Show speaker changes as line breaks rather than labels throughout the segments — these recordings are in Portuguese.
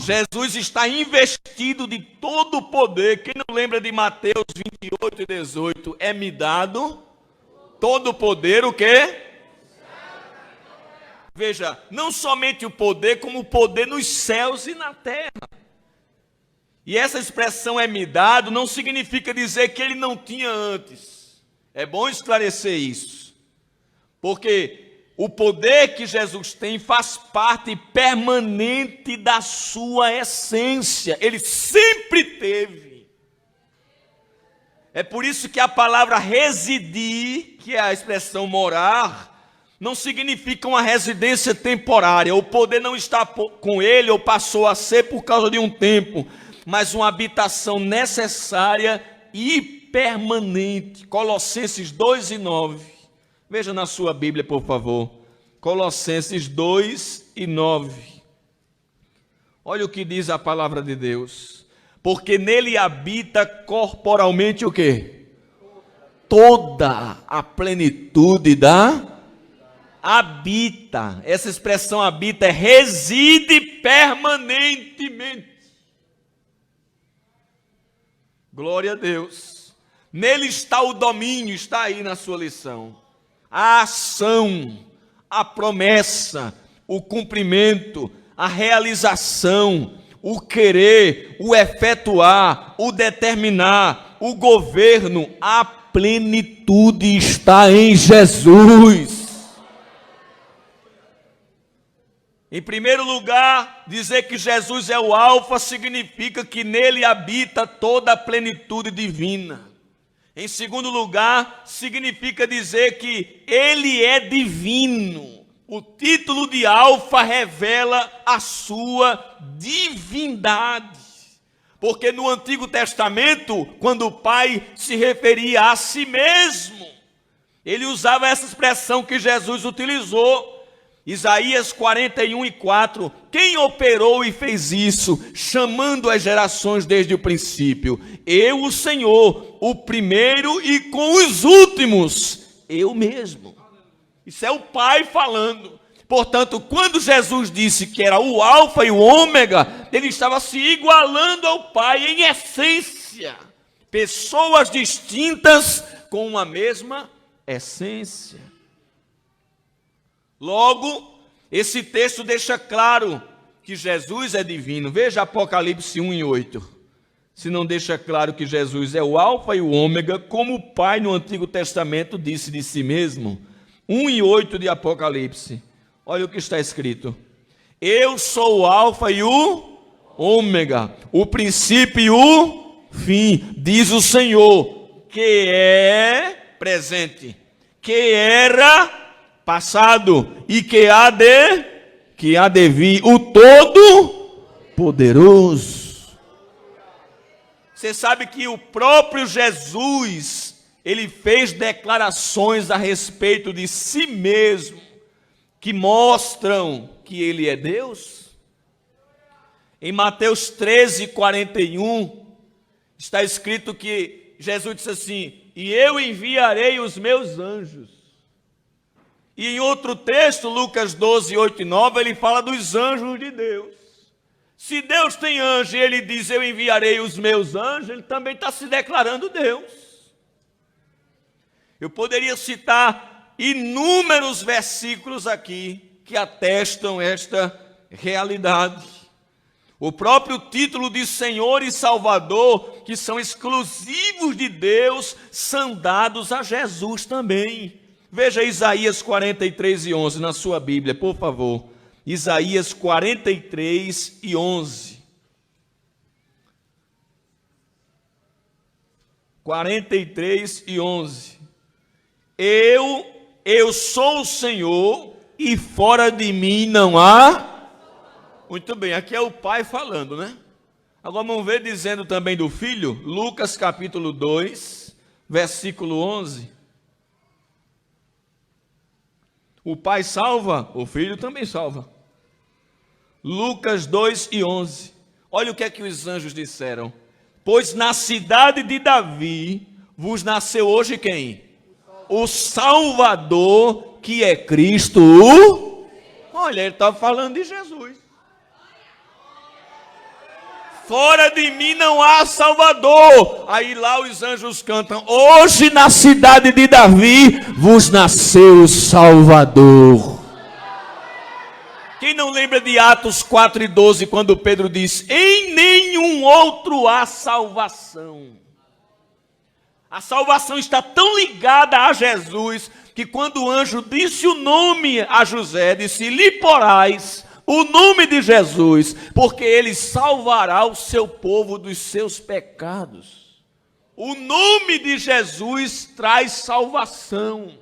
Jesus está investido de todo o poder. Quem não lembra de Mateus 28 e 18? É-me dado todo o poder, o quê? Veja, não somente o poder, como o poder nos céus e na terra. E essa expressão é-me dado não significa dizer que ele não tinha antes. É bom esclarecer isso. Porque o poder que Jesus tem faz parte permanente da sua essência. Ele sempre teve. É por isso que a palavra residir, que é a expressão morar, não significa uma residência temporária. O poder não está com ele ou passou a ser por causa de um tempo, mas uma habitação necessária e permanente. Colossenses 2:9. Veja na sua Bíblia, por favor. Colossenses 2:9. Olha o que diz a palavra de Deus. Porque nele habita corporalmente o quê? Toda a plenitude da habita. Essa expressão habita é reside permanentemente. Glória a Deus. Nele está o domínio, está aí na sua lição. A ação, a promessa, o cumprimento, a realização, o querer, o efetuar, o determinar, o governo, a plenitude está em Jesus. Em primeiro lugar, dizer que Jesus é o Alfa significa que nele habita toda a plenitude divina. Em segundo lugar, significa dizer que ele é divino. O título de Alfa revela a sua divindade. Porque no Antigo Testamento, quando o Pai se referia a si mesmo, ele usava essa expressão que Jesus utilizou. Isaías 41:4, quem operou e fez isso, chamando as gerações desde o princípio? Eu, o Senhor, o primeiro e com os últimos, eu mesmo. Isso é o Pai falando. Portanto, quando Jesus disse que era o Alfa e o Ômega, ele estava se igualando ao Pai em essência. Pessoas distintas com uma mesma essência. Logo, esse texto deixa claro que Jesus é divino. Veja Apocalipse 1:8. Se não deixa claro que Jesus é o Alfa e o Ômega, como o Pai no Antigo Testamento disse de si mesmo. 1:8 de Apocalipse. Olha o que está escrito. Eu sou o Alfa e o Ômega, o princípio e o fim, diz o Senhor, que é presente, que era passado e que há de vir, o Todo-Poderoso. Você sabe que o próprio Jesus, ele fez declarações a respeito de si mesmo, que mostram que ele é Deus? Em Mateus 13:41, está escrito que Jesus disse assim, e eu enviarei os meus anjos. E em outro texto, Lucas 12:8 e 9, ele fala dos anjos de Deus. Se Deus tem anjo e ele diz, eu enviarei os meus anjos, ele também está se declarando Deus. Eu poderia citar inúmeros versículos aqui que atestam esta realidade. O próprio título de Senhor e Salvador, que são exclusivos de Deus, são dados a Jesus também. Veja Isaías 43:11 na sua Bíblia, por favor. Isaías 43:11. 43:11. Eu sou o Senhor e fora de mim não há. Muito bem, aqui é o Pai falando, né? Agora vamos ver dizendo também do Filho, Lucas capítulo 2, versículo 11. O Pai salva, o Filho também salva. Lucas 2:11. Olha o que é que os anjos disseram. Pois na cidade de Davi vos nasceu hoje quem? O Salvador, que é Cristo. Olha, ele está falando de Jesus. Fora de mim não há Salvador. Aí lá os anjos cantam: hoje na cidade de Davi vos nasceu o Salvador. Quem não lembra de Atos 4:12, quando Pedro diz: em nenhum outro há salvação. A salvação está tão ligada a Jesus, que quando o anjo disse o nome a José, disse: lhe porás o nome de Jesus, porque ele salvará o seu povo dos seus pecados. O nome de Jesus traz salvação.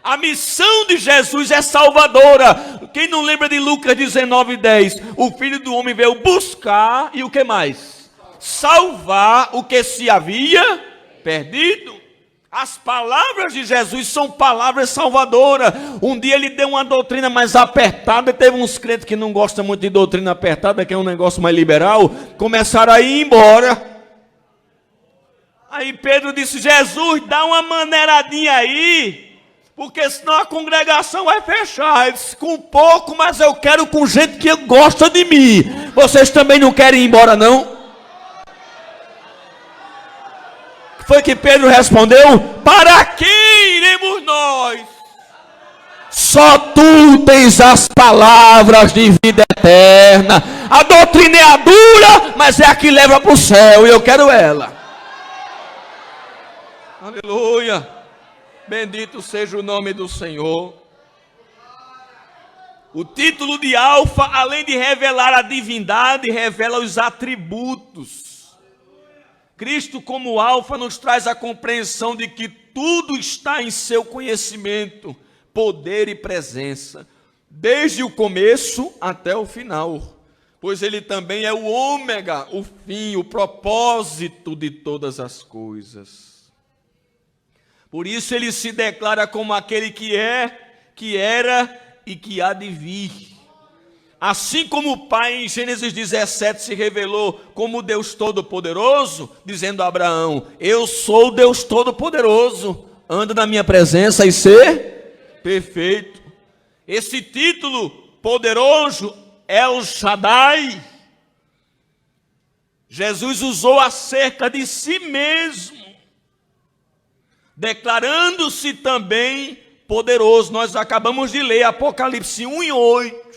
A missão de Jesus é salvadora. Quem não lembra de Lucas 19:10? O Filho do Homem veio buscar e o que mais? Salvar o que se havia perdido. As palavras de Jesus são palavras salvadoras. Um dia ele deu uma doutrina mais apertada. Teve uns crentes que não gostam muito de doutrina apertada, que é um negócio mais liberal. Começaram a ir embora. Aí Pedro disse: Jesus, dá uma maneiradinha aí, porque senão a congregação vai fechar. Ele disse: com pouco, mas eu quero com gente que gosta de mim. Vocês também não querem ir embora, não? Foi que Pedro respondeu: para que iremos nós? Só tu tens as palavras de vida eterna. A doutrina é a dura, mas é a que leva para o céu, e eu quero ela. Aleluia. Bendito seja o nome do Senhor. O título de Alfa, além de revelar a divindade, revela os atributos. Cristo, como Alfa, nos traz a compreensão de que tudo está em seu conhecimento, poder e presença, desde o começo até o final, pois ele também é o ômega, o fim, o propósito de todas as coisas. Por isso ele se declara como aquele que é, que era e que há de vir. Assim como o Pai em Gênesis 17 se revelou como Deus Todo-Poderoso, dizendo a Abraão: eu sou Deus Todo-Poderoso, anda na minha presença e ser perfeito. Esse título poderoso, El Shaddai, Jesus usou acerca de si mesmo, declarando-se também poderoso. Nós acabamos de ler Apocalipse 1:8.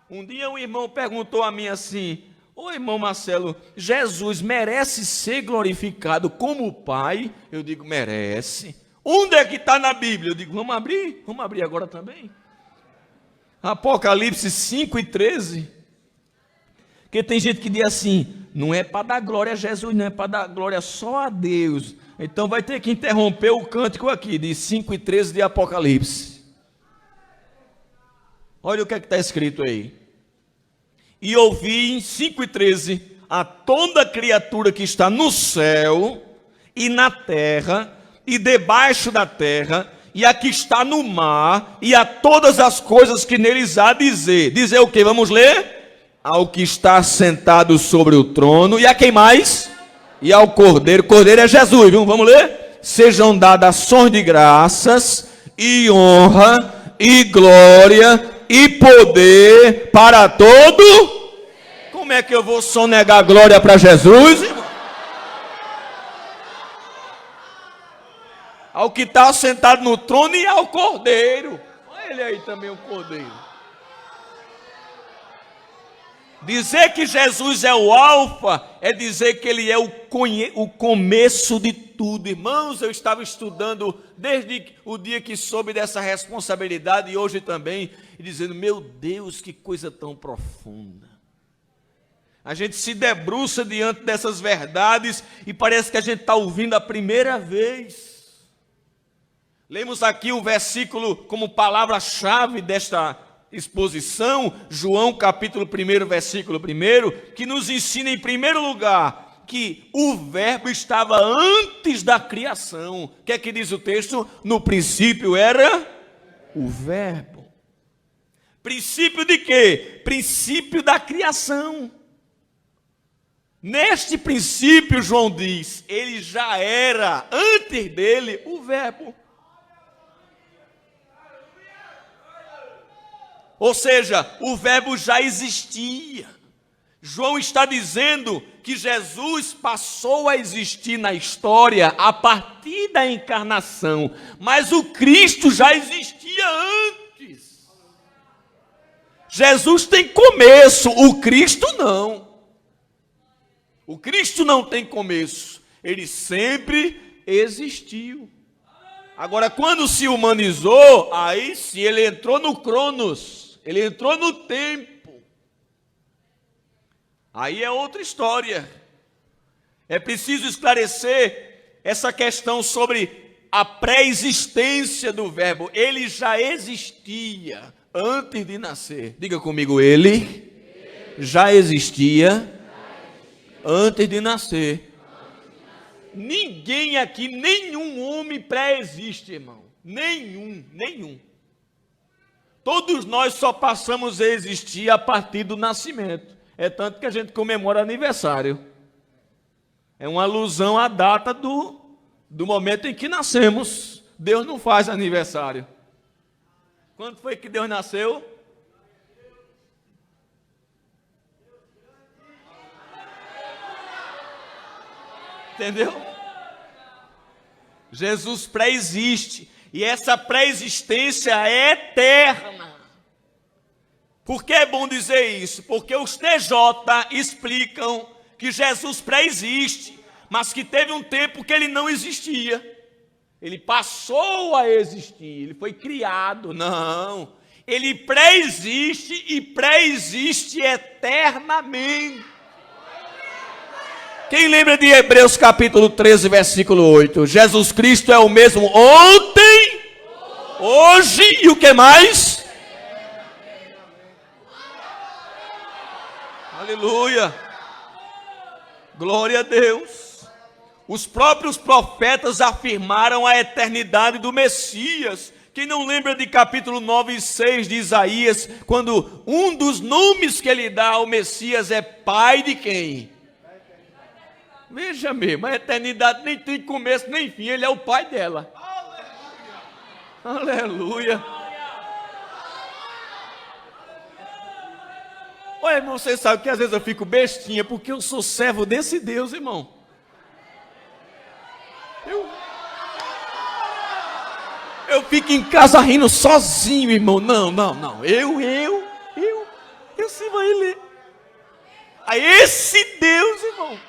Um dia um irmão perguntou a mim assim: ô irmão Marcelo, Jesus merece ser glorificado como o Pai? Eu digo: merece. Onde é que está na Bíblia? Eu digo: vamos abrir agora também. Apocalipse 5:13. Porque tem gente que diz assim: não é para dar glória a Jesus, não é para dar glória só a Deus. Então vai ter que interromper o cântico aqui, de 5:13 de Apocalipse. Olha o que está escrito aí. E ouvi em 5:13 a toda criatura que está no céu e na terra e debaixo da terra e a que está no mar e a todas as coisas que neles há dizer. Dizer o que? Vamos ler? Ao que está sentado sobre o trono e a quem mais? E ao Cordeiro. Cordeiro é Jesus, viu? Vamos ler? Sejam dadas ações de graças e honra e glória e poder para todo. Como é que eu vou sonegar glória para Jesus, irmão? Ao que está sentado no trono e ao Cordeiro. Olha ele aí também, o Cordeiro. Dizer que Jesus é o Alfa é dizer que ele é o começo de tudo. Irmãos, eu estava estudando desde o dia que soube dessa responsabilidade e hoje também, e dizendo: meu Deus, que coisa tão profunda. A gente se debruça diante dessas verdades e parece que a gente está ouvindo a primeira vez. Lemos aqui o versículo como palavra-chave desta exposição, João capítulo 1, versículo 1, que nos ensina em primeiro lugar que o verbo estava antes da criação. O que é que diz o texto? No princípio era o verbo. Princípio de quê? Princípio da criação. Neste princípio, João diz, ele já era, antes dele, o verbo. Ou seja, o verbo já existia, João está dizendo que Jesus passou a existir na história a partir da encarnação, mas o Cristo já existia antes. Jesus tem começo, o Cristo não. O Cristo não tem começo, ele sempre existiu. Agora, quando se humanizou, aí sim ele entrou no Cronos, ele entrou no tempo. Aí é outra história. É preciso esclarecer essa questão sobre a pré-existência do verbo. Ele já existia antes de nascer. Diga comigo, ele já existia antes de nascer. Ninguém aqui, nenhum homem pré-existe, irmão. Nenhum. Todos nós só passamos a existir a partir do nascimento. É tanto que a gente comemora aniversário. É uma alusão à data do momento em que nascemos. Deus não faz aniversário. Quando foi que Deus nasceu? Entendeu? Jesus pré-existe. E essa pré-existência é eterna. Por que é bom dizer isso? Porque os TJ explicam que Jesus pré-existe, mas que teve um tempo que ele não existia. Ele passou a existir, ele foi criado. Não, ele pré-existe e pré-existe eternamente. Quem lembra de Hebreus capítulo 13, versículo 8? Jesus Cristo é o mesmo ontem, hoje e o que mais? Aleluia, glória a Deus. Os próprios profetas afirmaram a eternidade do Messias. Quem não lembra de capítulo 9 e 6 de Isaías, quando um dos nomes que ele dá ao Messias é pai de quem? Veja mesmo, a eternidade nem tem começo nem fim, ele é o pai dela. Aleluia. Olha, irmão, você sabe que às vezes eu fico bestinha, porque eu sou servo desse Deus, irmão. Eu fico em casa rindo sozinho, irmão. Não. Eu sim vou ler. A esse Deus, irmão.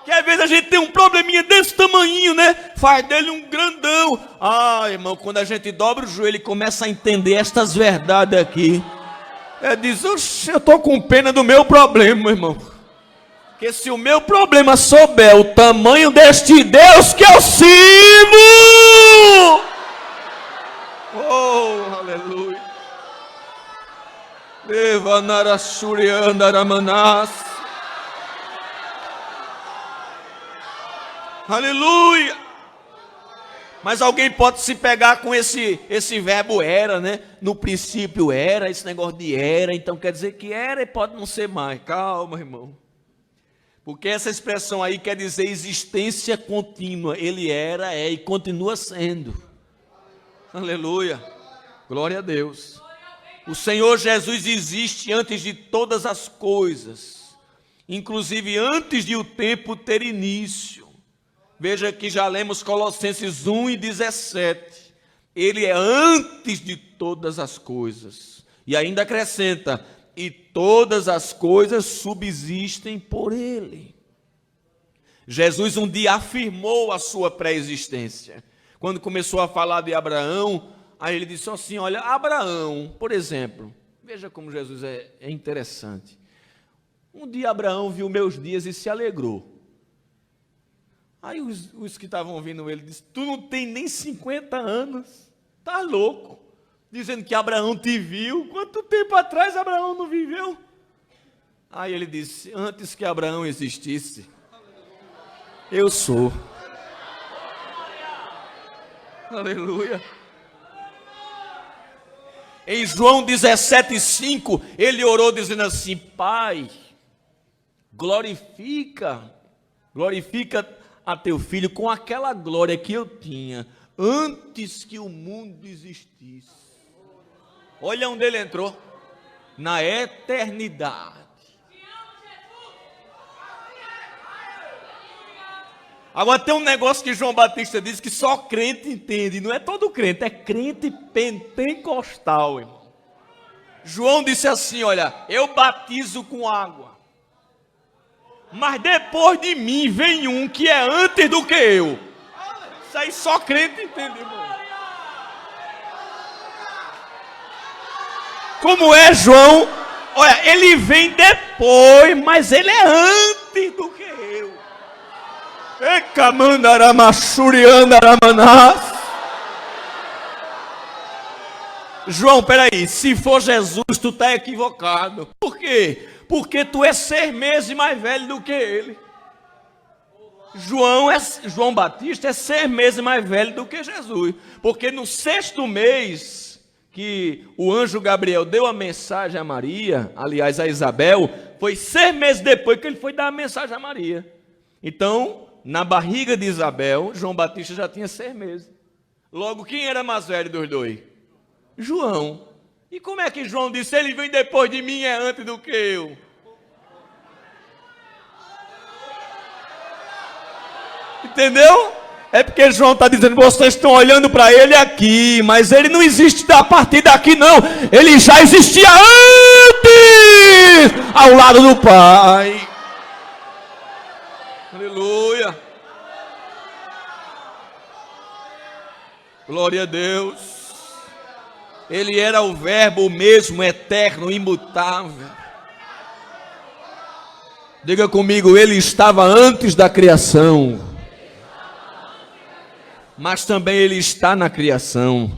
Que às vezes a gente tem um probleminha desse tamanhinho, né? Faz dele um grandão. Ah, irmão, quando a gente dobra o joelho e começa a entender estas verdades aqui, diz, oxe, eu estou com pena do meu problema, irmão. Porque se o meu problema souber o tamanho deste Deus que eu sirvo, oh, aleluia. Aleluia. Mas alguém pode se pegar com esse verbo era, né? No princípio era, esse negócio de era, então quer dizer que era e pode não ser mais. Calma, irmão. Porque essa expressão aí quer dizer existência contínua. Ele era, é e continua sendo. Aleluia. Glória a Deus. O Senhor Jesus existe antes de todas as coisas, inclusive antes de o tempo ter início. Veja que já lemos Colossenses 1 e 17. Ele é antes de todas as coisas. E ainda acrescenta, e todas as coisas subsistem por ele. Jesus um dia afirmou a sua pré-existência. Quando começou a falar de Abraão, aí ele disse assim, olha, Abraão, por exemplo, veja como Jesus é interessante. Um dia Abraão viu meus dias e se alegrou. Aí os que estavam ouvindo ele disseram, tu não tem nem 50 anos, tá louco, dizendo que Abraão te viu, quanto tempo atrás Abraão não viveu? Aí ele disse, antes que Abraão existisse, eu sou. Aleluia. Em João 17,5, ele orou dizendo assim, Pai, glorifica a teu filho com aquela glória que eu tinha antes que o mundo existisse. Olha onde ele entrou, na eternidade. Agora tem um negócio que João Batista diz que só crente entende. Não é todo crente, é crente pentecostal, irmão. João disse assim, olha, eu batizo com água. Mas depois de mim vem um que é antes do que eu. Isso aí só crente entende, irmão. Como é João? Olha, ele vem depois, mas ele é antes do que eu. João, peraí, se for Jesus, tu tá equivocado. Por quê? Porque tu é 6 meses mais velho do que ele. João Batista é 6 meses mais velho do que Jesus. Porque no 6º mês que o anjo Gabriel deu a mensagem a Maria, aliás a Isabel, foi 6 meses depois que ele foi dar a mensagem a Maria. Então, na barriga de Isabel, João Batista já tinha 6 meses. Logo, quem era mais velho dos dois? João. E como é que João disse, ele vem depois de mim, é antes do que eu? Entendeu? É porque João está dizendo, vocês estão olhando para ele aqui, mas ele não existe a partir daqui não. Ele já existia antes, ao lado do Pai. Aleluia. Glória a Deus. Ele era o verbo mesmo, eterno, imutável. Diga comigo, ele estava antes da criação. Mas também ele está na criação.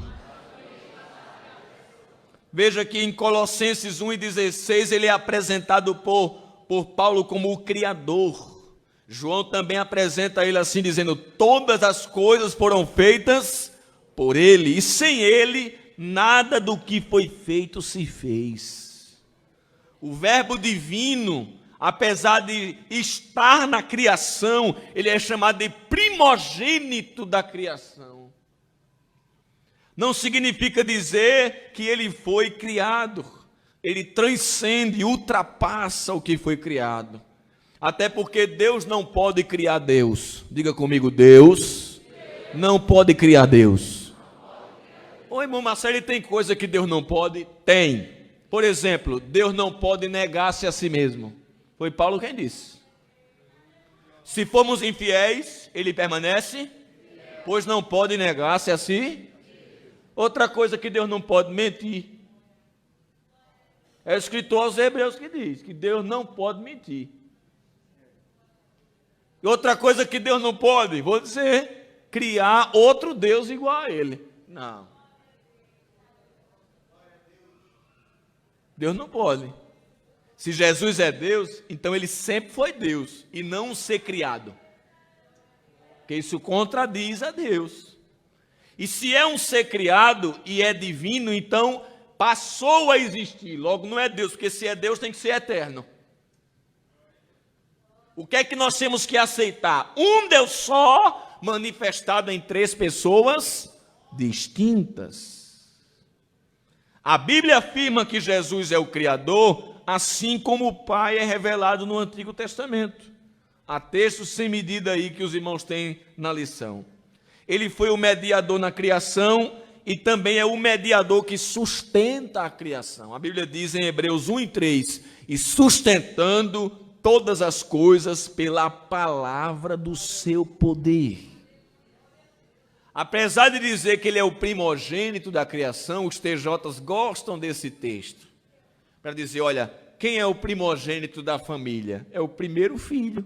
Veja que em Colossenses 1:16 ele é apresentado por Paulo como o Criador. João também apresenta ele assim, dizendo, todas as coisas foram feitas por ele, e sem ele, nada do que foi feito se fez. O verbo divino, apesar de estar na criação, ele é chamado de primogênito da criação. Não significa dizer que ele foi criado. Ele transcende, ultrapassa o que foi criado. Até porque Deus não pode criar Deus. Diga comigo, Deus não pode criar Deus. Ô irmão Marcelo, tem coisa que Deus não pode? Tem. Por exemplo, Deus não pode negar-se a si mesmo. Foi Paulo quem disse. Se formos infiéis, ele permanece, pois não pode negar-se a si. Outra coisa que Deus não pode, mentir. É o escritor aos Hebreus que diz que Deus não pode mentir. E outra coisa que Deus não pode, vou dizer, criar outro Deus igual a ele. Não. Deus não pode. Se Jesus é Deus, então ele sempre foi Deus e não um ser criado. Porque isso contradiz a Deus. E se é um ser criado e é divino, então passou a existir. Logo não é Deus, porque se é Deus tem que ser eterno. O que é que nós temos que aceitar? Um Deus só, manifestado em 3 pessoas distintas. A Bíblia afirma que Jesus é o Criador, assim como o Pai é revelado no Antigo Testamento. Há textos sem medida aí que os irmãos têm na lição. Ele foi o mediador na criação e também é o mediador que sustenta a criação. A Bíblia diz em Hebreus 1:3, e sustentando todas as coisas pela palavra do seu poder. Apesar de dizer que ele é o primogênito da criação, os TJs gostam desse texto. Para dizer, olha, quem é o primogênito da família? É o primeiro filho.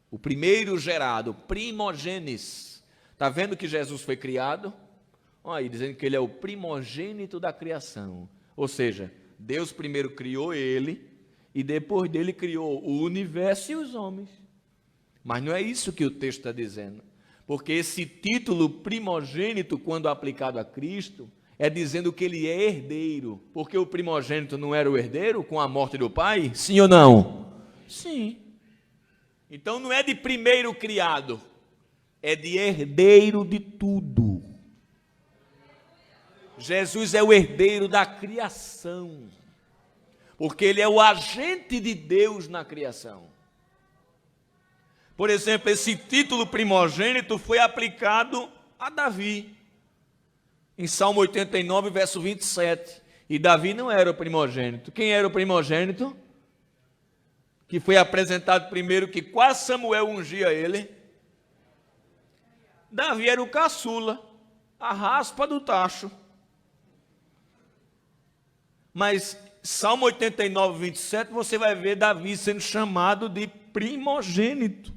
O primeiro gerado, primogênis. Está vendo que Jesus foi criado? Olha aí, dizendo que ele é o primogênito da criação. Ou seja, Deus primeiro criou ele e depois dele criou o universo e os homens. Mas não é isso que o texto está dizendo. Porque esse título primogênito, quando aplicado a Cristo, é dizendo que ele é herdeiro. Porque o primogênito não era o herdeiro com a morte do pai? Sim ou não? Sim. Então não é de primeiro criado, é de herdeiro de tudo. Jesus é o herdeiro da criação, porque ele é o agente de Deus na criação. Por exemplo, esse título primogênito foi aplicado a Davi, em Salmo 89, verso 27. E Davi não era o primogênito. Quem era o primogênito? Que foi apresentado primeiro, que quase Samuel ungia ele. Davi era o caçula, a raspa do tacho. Mas Salmo 89, 27, você vai ver Davi sendo chamado de primogênito.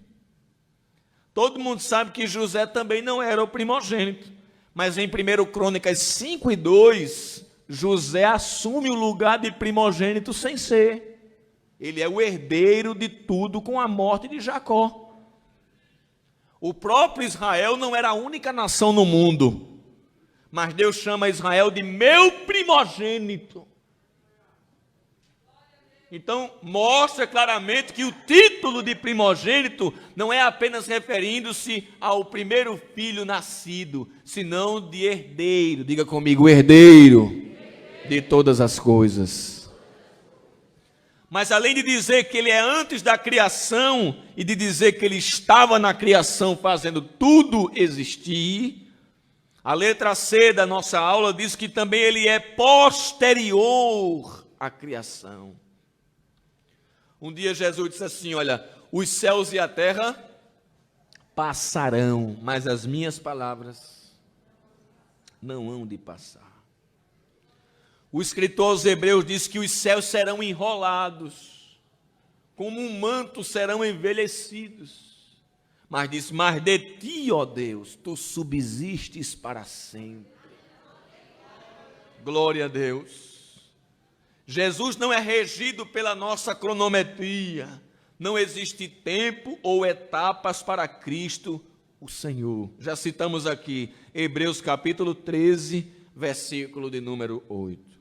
Todo mundo sabe que José também não era o primogênito. Mas em 1 Crônicas 5 e 2, José assume o lugar de primogênito sem ser. Ele é o herdeiro de tudo com a morte de Jacó. O próprio Israel não era a única nação no mundo, mas Deus chama Israel de meu primogênito. Então, mostra claramente que o título de primogênito não é apenas referindo-se ao primeiro filho nascido, senão de herdeiro. Diga comigo, herdeiro de todas as coisas. Mas além de dizer que ele é antes da criação e de dizer que ele estava na criação fazendo tudo existir, a letra C da nossa aula diz que também ele é posterior à criação. Um dia Jesus disse assim, olha, os céus e a terra passarão, mas as minhas palavras não hão de passar. O escritor aos Hebreus diz que os céus serão enrolados, como um manto serão envelhecidos. Mas diz, mas de ti, ó Deus, tu subsistes para sempre. Glória a Deus. Jesus não é regido pela nossa cronometria. Não existe tempo ou etapas para Cristo, o Senhor. Já citamos aqui Hebreus capítulo 13, versículo de número 8.